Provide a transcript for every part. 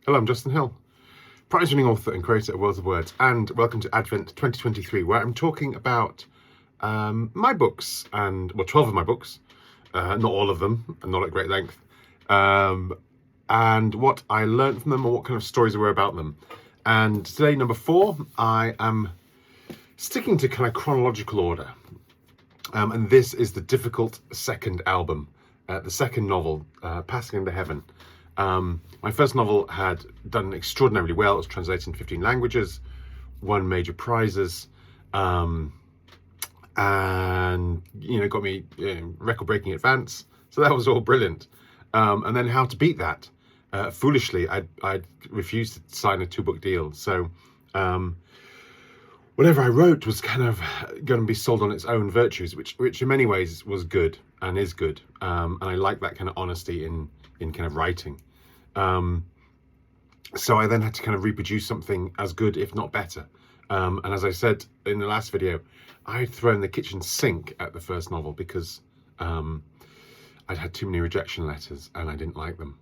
Hello, I'm Justin Hill, prize-winning author and creator of Worlds of Words, and welcome to Advent 2023, where I'm talking about my books, and 12 of my books, not all of them, and not at great length, and what I learned from them, or what kind of stories there were about them. And today, number 4, I am sticking to kind of chronological order, and this is the difficult second album, the second novel, Passing into Heaven. My first novel had done extraordinarily well. It was translated in 15 languages, won major prizes, and got me record-breaking advance. So that was all brilliant. And then how to beat that? Foolishly, I refused to sign a 2-book deal. So whatever I wrote was kind of going to be sold on its own virtues, which in many ways was good and is good. And I like that kind of honesty in kind of writing. So I then had to kind of reproduce something as good, if not better. And as I said in the last video, I had thrown the kitchen sink at the first novel because I'd had too many rejection letters and I didn't like them.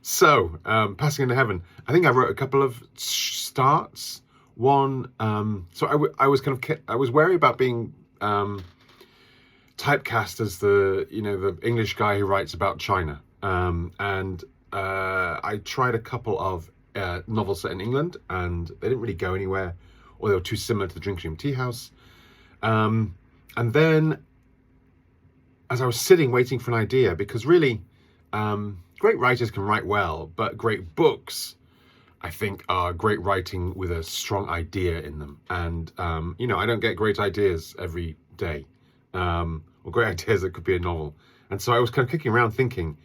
So Passing into Heaven, I think I wrote a couple of starts. One, so I was kind of, I was wary about being typecast as the English guy who writes about China. And I tried a couple of novels set in England, and they didn't really go anywhere, or they were too similar to the Drinking Room Tea House. And then, as I was sitting waiting for an idea, because really, great writers can write well, but great books, I think, are great writing with a strong idea in them. And I don't get great ideas every day, or great ideas that could be a novel. And so I was kind of kicking around thinking.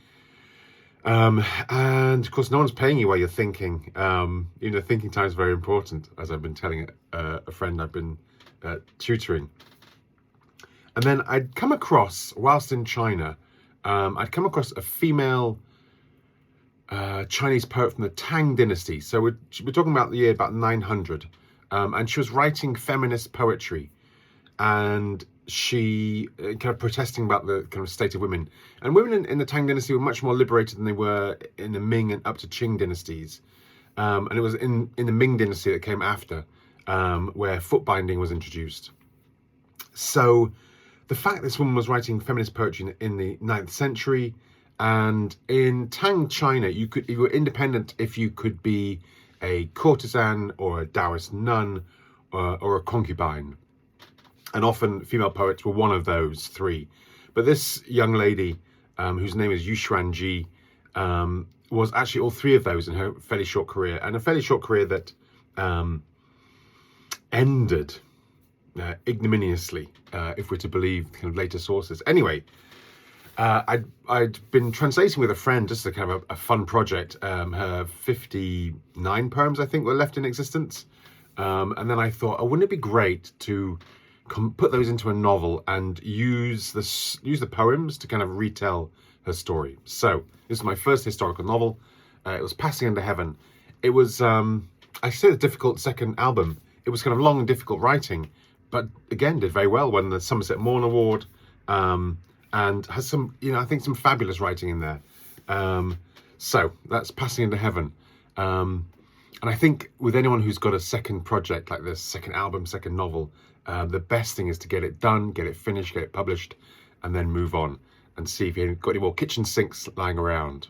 And of course, no one's paying you while you're thinking. Thinking time is very important, as I've been telling a friend I've been tutoring. And then I'd come across, whilst in China, I'd come across a female Chinese poet from the Tang Dynasty. So we're talking about the year about 900. And she was writing feminist poetry. And she kind of protesting about the kind of state of women. And women in the Tang Dynasty were much more liberated than they were in the Ming and up to Qing dynasties. And it was in the Ming dynasty that came after, where foot binding was introduced. So the fact this woman was writing feminist poetry in the 9th century, and in Tang China, you were independent if you could be a courtesan or a Taoist nun or a concubine. And often female poets were one of those three. But this young lady, whose name is Yu Xuanji, was actually all three of those in her fairly short career. And a fairly short career that ended ignominiously, if we're to believe kind of later sources. Anyway, I'd been translating with a friend, just a kind of a fun project. Her 59 poems, I think, were left in existence. And then I thought, wouldn't it be great to put those into a novel and use the poems to kind of retell her story. So this is my first historical novel. It was Passing into Heaven. It was, I say, the difficult second album. It was kind of long and difficult writing, but again, did very well. Won the Somerset Maugham Award, and has some, I think some fabulous writing in there. So that's Passing into Heaven. And I think with anyone who's got a second project like this, second album, second novel, the best thing is to get it done, get it finished, get it published, and then move on and see if you've got any more kitchen sinks lying around.